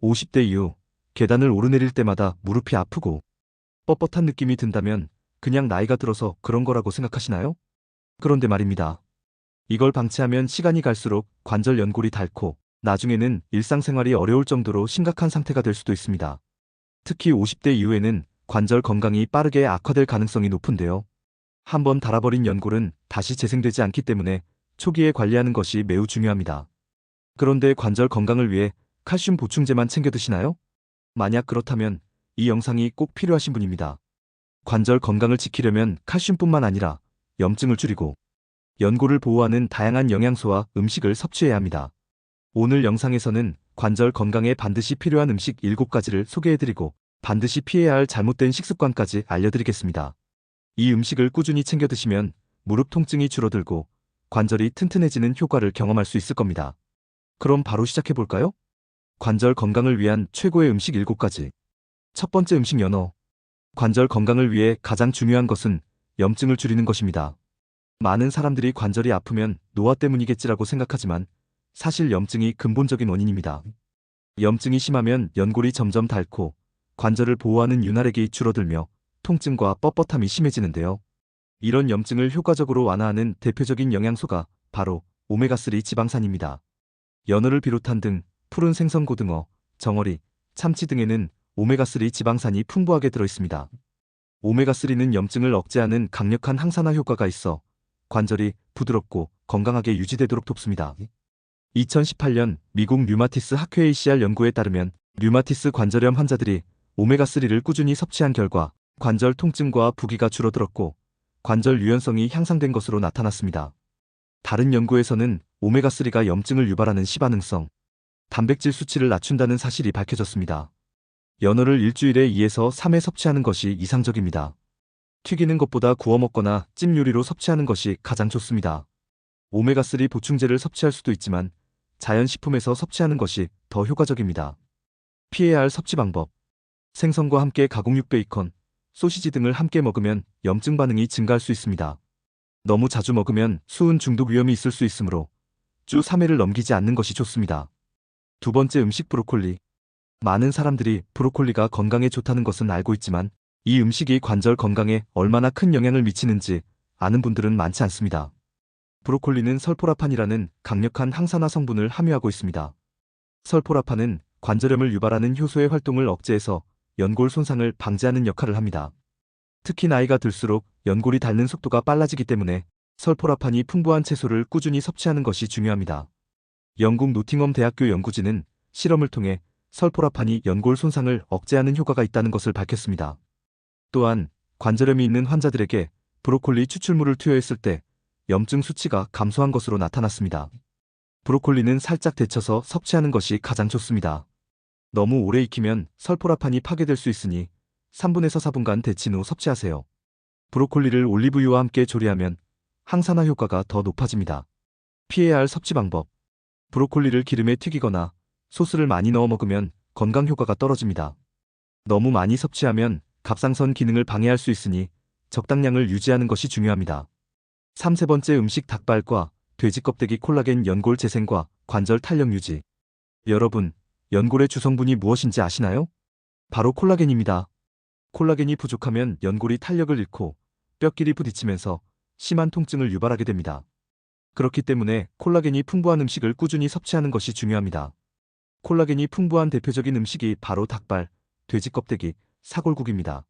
50대 이후 계단을 오르내릴 때마다 무릎이 아프고 뻣뻣한 느낌이 든다면 그냥 나이가 들어서 그런 거라고 생각하시나요? 그런데 말입니다. 이걸 방치하면 시간이 갈수록 관절 연골이 닳고 나중에는 일상생활이 어려울 정도로 심각한 상태가 될 수도 있습니다. 특히 50대 이후에는 관절 건강이 빠르게 악화될 가능성이 높은데요. 한번 닳아버린 연골은 다시 재생되지 않기 때문에 초기에 관리하는 것이 매우 중요합니다. 그런데 관절 건강을 위해 칼슘 보충제만 챙겨 드시나요? 만약 그렇다면 이 영상이 꼭 필요하신 분입니다. 관절 건강을 지키려면 칼슘뿐만 아니라 염증을 줄이고 연골을 보호하는 다양한 영양소와 음식을 섭취해야 합니다. 오늘 영상에서는 관절 건강에 반드시 필요한 음식 7가지를 소개해드리고 반드시 피해야 할 잘못된 식습관까지 알려드리겠습니다. 이 음식을 꾸준히 챙겨 드시면 무릎 통증이 줄어들고 관절이 튼튼해지는 효과를 경험할 수 있을 겁니다. 그럼 바로 시작해볼까요? 관절 건강을 위한 최고의 음식 7가지. 첫 번째, 음식 연어. 관절 건강을 위해 가장 중요한 것은 염증을 줄이는 것입니다. 많은 사람들이 관절이 아프면 노화 때문이겠지라고 생각하지만 사실 염증이 근본적인 원인입니다. 염증이 심하면 연골이 점점 닳고 관절을 보호하는 윤활액이 줄어들며 통증과 뻣뻣함이 심해지는데요. 이런 염증을 효과적으로 완화하는 대표적인 영양소가 바로 오메가3 지방산입니다. 연어를 비롯한 등 푸른 생선, 고등어, 정어리, 참치 등에는 오메가3 지방산이 풍부하게 들어있습니다. 오메가3는 염증을 억제하는 강력한 항산화 효과가 있어 관절이 부드럽고 건강하게 유지되도록 돕습니다. 2018년 미국 류마티스 학회 ACR 연구에 따르면 류마티스 관절염 환자들이 오메가3를 꾸준히 섭취한 결과 관절 통증과 부기가 줄어들었고 관절 유연성이 향상된 것으로 나타났습니다. 다른 연구에서는 오메가3가 염증을 유발하는 시반응성, 단백질 수치를 낮춘다는 사실이 밝혀졌습니다. 연어를 일주일에 2에서 3회 섭취하는 것이 이상적입니다. 튀기는 것보다 구워 먹거나 찜 요리로 섭취하는 것이 가장 좋습니다. 오메가3 보충제를 섭취할 수도 있지만 자연식품에서 섭취하는 것이 더 효과적입니다. 피해야 할 섭취 방법. 생선과 함께 가공육 베이컨, 소시지 등을 함께 먹으면 염증 반응이 증가할 수 있습니다. 너무 자주 먹으면 수은 중독 위험이 있을 수 있으므로 주 3회를 넘기지 않는 것이 좋습니다. 두 번째, 음식 브로콜리. 많은 사람들이 브로콜리가 건강에 좋다는 것은 알고 있지만 이 음식이 관절 건강에 얼마나 큰 영향을 미치는지 아는 분들은 많지 않습니다. 브로콜리는 설포라판이라는 강력한 항산화 성분을 함유하고 있습니다. 설포라판은 관절염을 유발하는 효소의 활동을 억제해서 연골 손상을 방지하는 역할을 합니다. 특히 나이가 들수록 연골이 닳는 속도가 빨라지기 때문에 설포라판이 풍부한 채소를 꾸준히 섭취하는 것이 중요합니다. 영국 노팅엄 대학교 연구진은 실험을 통해 설포라판이 연골 손상을 억제하는 효과가 있다는 것을 밝혔습니다. 또한 관절염이 있는 환자들에게 브로콜리 추출물을 투여했을 때 염증 수치가 감소한 것으로 나타났습니다. 브로콜리는 살짝 데쳐서 섭취하는 것이 가장 좋습니다. 너무 오래 익히면 설포라판이 파괴될 수 있으니 3분에서 4분간 데친 후 섭취하세요. 브로콜리를 올리브유와 함께 조리하면 항산화 효과가 더 높아집니다. 피해야 할 섭취 방법. 브로콜리를 기름에 튀기거나 소스를 많이 넣어 먹으면 건강 효과가 떨어집니다. 너무 많이 섭취하면 갑상선 기능을 방해할 수 있으니 적당량을 유지하는 것이 중요합니다. 세 번째, 음식 닭발과 돼지 껍데기. 콜라겐 연골 재생과 관절 탄력 유지. 여러분, 연골의 주성분이 무엇인지 아시나요? 바로 콜라겐입니다. 콜라겐이 부족하면 연골이 탄력을 잃고 뼈끼리 부딪히면서 심한 통증을 유발하게 됩니다. 그렇기 때문에 콜라겐이 풍부한 음식을 꾸준히 섭취하는 것이 중요합니다. 콜라겐이 풍부한 대표적인 음식이 바로 닭발, 돼지 껍데기, 사골국입니다.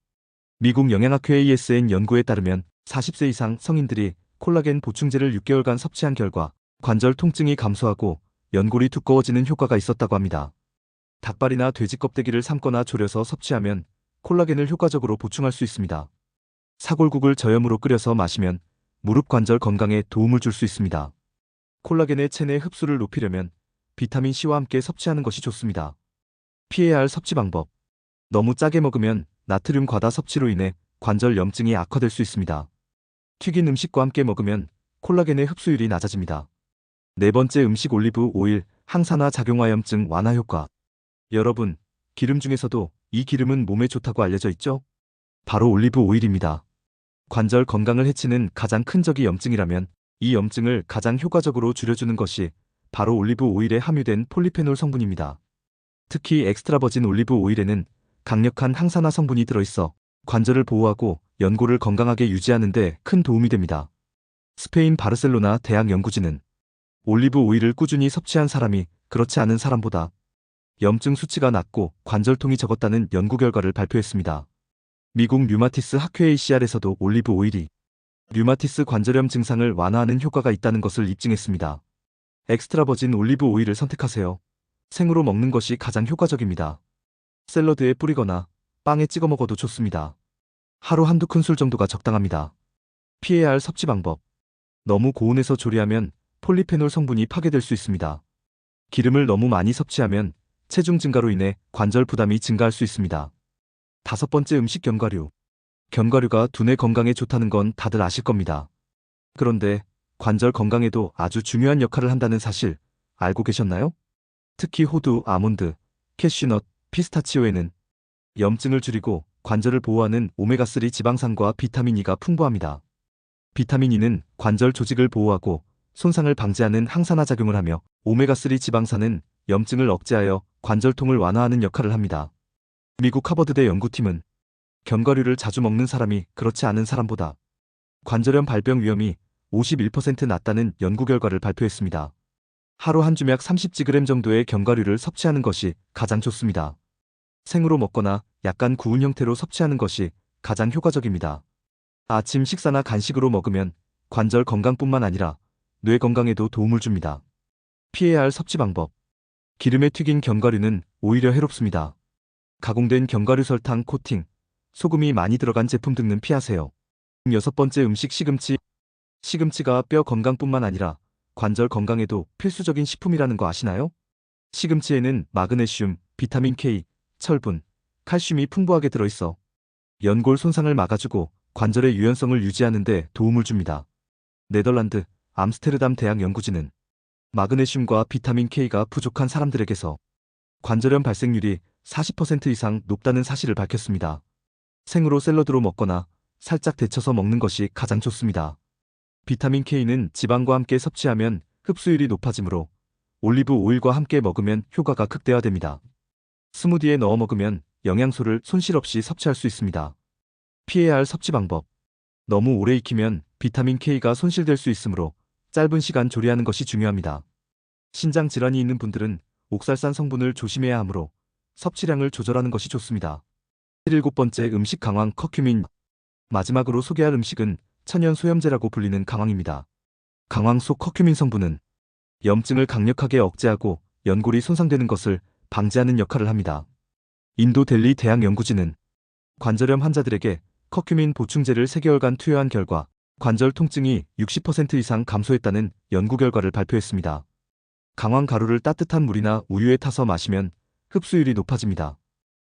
미국 영양학회 ASN 연구에 따르면 40세 이상 성인들이 콜라겐 보충제를 6개월간 섭취한 결과 관절 통증이 감소하고 연골이 두꺼워지는 효과가 있었다고 합니다. 닭발이나 돼지 껍데기를 삶거나 졸여서 섭취하면 콜라겐을 효과적으로 보충할 수 있습니다. 사골국을 저염으로 끓여서 마시면 무릎 관절 건강에 도움을 줄 수 있습니다. 콜라겐의 체내 흡수를 높이려면 비타민 C와 함께 섭취하는 것이 좋습니다. 피해야 할 섭취 방법. 너무 짜게 먹으면 나트륨 과다 섭취로 인해 관절 염증이 악화될 수 있습니다. 튀긴 음식과 함께 먹으면 콜라겐의 흡수율이 낮아집니다. 네 번째, 음식 올리브 오일, 항산화 작용화 염증 완화 효과. 여러분, 기름 중에서도 이 기름은 몸에 좋다고 알려져 있죠? 바로 올리브 오일입니다. 관절 건강을 해치는 가장 큰 적이 염증이라면 이 염증을 가장 효과적으로 줄여주는 것이 바로 올리브 오일에 함유된 폴리페놀 성분입니다. 특히 엑스트라 버진 올리브 오일에는 강력한 항산화 성분이 들어있어 관절을 보호하고 연골을 건강하게 유지하는 데 큰 도움이 됩니다. 스페인 바르셀로나 대학 연구진은 올리브 오일을 꾸준히 섭취한 사람이 그렇지 않은 사람보다 염증 수치가 낮고 관절통이 적었다는 연구 결과를 발표했습니다. 미국 류마티스 학회 ACR에서도 올리브 오일이 류마티스 관절염 증상을 완화하는 효과가 있다는 것을 입증했습니다. 엑스트라 버진 올리브 오일을 선택하세요. 생으로 먹는 것이 가장 효과적입니다. 샐러드에 뿌리거나 빵에 찍어 먹어도 좋습니다. 하루 한두 큰술 정도가 적당합니다. 피해야 할 섭취 방법. 너무 고온에서 조리하면 폴리페놀 성분이 파괴될 수 있습니다. 기름을 너무 많이 섭취하면 체중 증가로 인해 관절 부담이 증가할 수 있습니다. 5번째, 음식 견과류. 견과류가 두뇌 건강에 좋다는 건 다들 아실 겁니다. 그런데 관절 건강에도 아주 중요한 역할을 한다는 사실 알고 계셨나요? 특히 호두, 아몬드, 캐슈넛, 피스타치오에는 염증을 줄이고 관절을 보호하는 오메가3 지방산과 비타민 E가 풍부합니다. 비타민 E는 관절 조직을 보호하고 손상을 방지하는 항산화 작용을 하며 오메가3 지방산은 염증을 억제하여 관절통을 완화하는 역할을 합니다. 미국 하버드대 연구팀은 견과류를 자주 먹는 사람이 그렇지 않은 사람보다 관절염 발병 위험이 51% 낮다는 연구 결과를 발표했습니다. 하루 한 주맥 30g 정도의 견과류를 섭취하는 것이 가장 좋습니다. 생으로 먹거나 약간 구운 형태로 섭취하는 것이 가장 효과적입니다. 아침 식사나 간식으로 먹으면 관절 건강뿐만 아니라 뇌 건강에도 도움을 줍니다. 피해야 할 섭취 방법. 기름에 튀긴 견과류는 오히려 해롭습니다. 가공된 견과류 설탕 코팅, 소금이 많이 들어간 제품 등은 피하세요. 6번째, 음식 시금치. 시금치가 뼈 건강뿐만 아니라 관절 건강에도 필수적인 식품이라는 거 아시나요? 시금치에는 마그네슘, 비타민 K, 철분, 칼슘이 풍부하게 들어있어 연골 손상을 막아주고 관절의 유연성을 유지하는 데 도움을 줍니다. 네덜란드 암스테르담 대학 연구진은 마그네슘과 비타민 K가 부족한 사람들에게서 관절염 발생률이 40% 이상 높다는 사실을 밝혔습니다. 생으로 샐러드로 먹거나 살짝 데쳐서 먹는 것이 가장 좋습니다. 비타민 K는 지방과 함께 섭취하면 흡수율이 높아지므로 올리브 오일과 함께 먹으면 효과가 극대화됩니다. 스무디에 넣어 먹으면 영양소를 손실 없이 섭취할 수 있습니다. 피해야 할 섭취 방법. 너무 오래 익히면 비타민 K가 손실될 수 있으므로 짧은 시간 조리하는 것이 중요합니다. 신장 질환이 있는 분들은 옥살산 성분을 조심해야 하므로 섭취량을 조절하는 것이 좋습니다. 7번째, 음식 강황 커큐민. 마지막으로 소개할 음식은 천연 소염제라고 불리는 강황입니다. 강황 속 커큐민 성분은 염증을 강력하게 억제하고 연골이 손상되는 것을 방지하는 역할을 합니다. 인도 델리 대학 연구진은 관절염 환자들에게 커큐민 보충제를 3개월간 투여한 결과 관절 통증이 60% 이상 감소했다는 연구 결과를 발표했습니다. 강황 가루를 따뜻한 물이나 우유에 타서 마시면 흡수율이 높아집니다.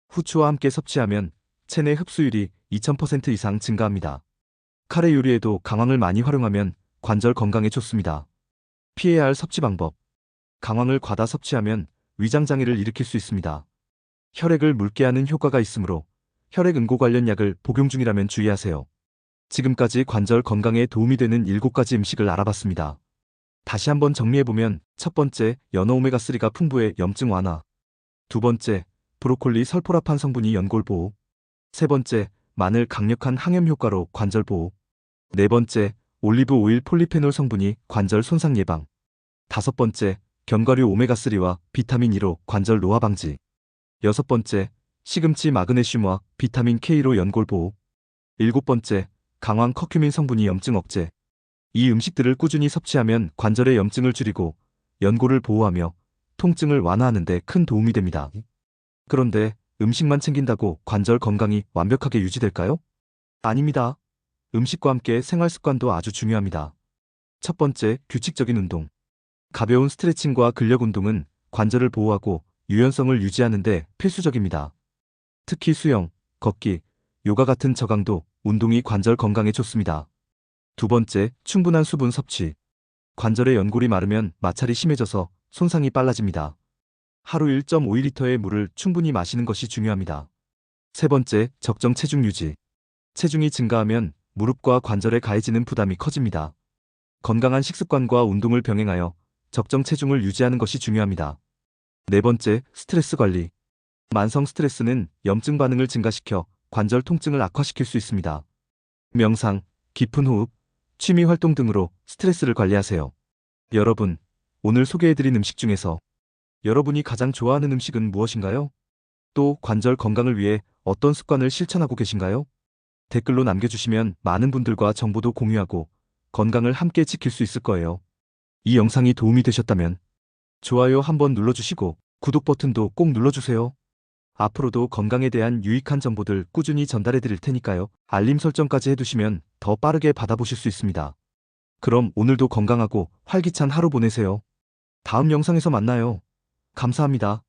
후추와 함께 섭취하면 체내 흡수율이 2000% 이상 증가합니다. 카레 요리에도 강황을 많이 활용하면 관절 건강에 좋습니다. 피해야 할 섭취 방법. 강황을 과다 섭취하면 위장장애를 일으킬 수 있습니다. 혈액을 묽게 하는 효과가 있으므로 혈액 응고 관련 약을 복용 중이라면 주의하세요. 지금까지 관절 건강에 도움이 되는 7가지 음식을 알아봤습니다. 다시 한번 정리해보면 첫 번째, 연어 오메가3가 풍부해 염증 완화. 두 번째, 브로콜리 설포라판 성분이 연골 보호. 세 번째, 마늘 강력한 항염 효과로 관절 보호. 네 번째, 올리브 오일 폴리페놀 성분이 관절 손상 예방. 다섯 번째, 견과류 오메가3와 비타민 E로 관절 노화 방지. 여섯 번째, 시금치 마그네슘과 비타민 K로 연골 보호. 일곱 번째, 강황 커큐민 성분이 염증 억제. 이 음식들을 꾸준히 섭취하면 관절의 염증을 줄이고 연골을 보호하며 통증을 완화하는 데 큰 도움이 됩니다. 그런데 음식만 챙긴다고 관절 건강이 완벽하게 유지될까요? 아닙니다. 음식과 함께 생활 습관도 아주 중요합니다. 첫 번째, 규칙적인 운동. 가벼운 스트레칭과 근력 운동은 관절을 보호하고 유연성을 유지하는 데 필수적입니다. 특히 수영, 걷기, 요가 같은 저강도 운동이 관절 건강에 좋습니다. 두 번째, 충분한 수분 섭취. 관절의 연골이 마르면 마찰이 심해져서 손상이 빨라집니다. 하루 1.5리터의 물을 충분히 마시는 것이 중요합니다. 세 번째, 적정 체중 유지. 체중이 증가하면 무릎과 관절에 가해지는 부담이 커집니다. 건강한 식습관과 운동을 병행하여 적정 체중을 유지하는 것이 중요합니다. 네 번째, 스트레스 관리. 만성 스트레스는 염증 반응을 증가시켜 관절 통증을 악화시킬 수 있습니다. 명상, 깊은 호흡, 취미 활동 등으로 스트레스를 관리하세요. 여러분, 오늘 소개해드린 음식 중에서 여러분이 가장 좋아하는 음식은 무엇인가요? 또 관절 건강을 위해 어떤 습관을 실천하고 계신가요? 댓글로 남겨주시면 많은 분들과 정보도 공유하고 건강을 함께 지킬 수 있을 거예요. 이 영상이 도움이 되셨다면 좋아요 한번 눌러주시고 구독 버튼도 꼭 눌러주세요. 앞으로도 건강에 대한 유익한 정보들 꾸준히 전달해 드릴 테니까요. 알림 설정까지 해두시면 더 빠르게 받아보실 수 있습니다. 그럼 오늘도 건강하고 활기찬 하루 보내세요. 다음 영상에서 만나요. 감사합니다.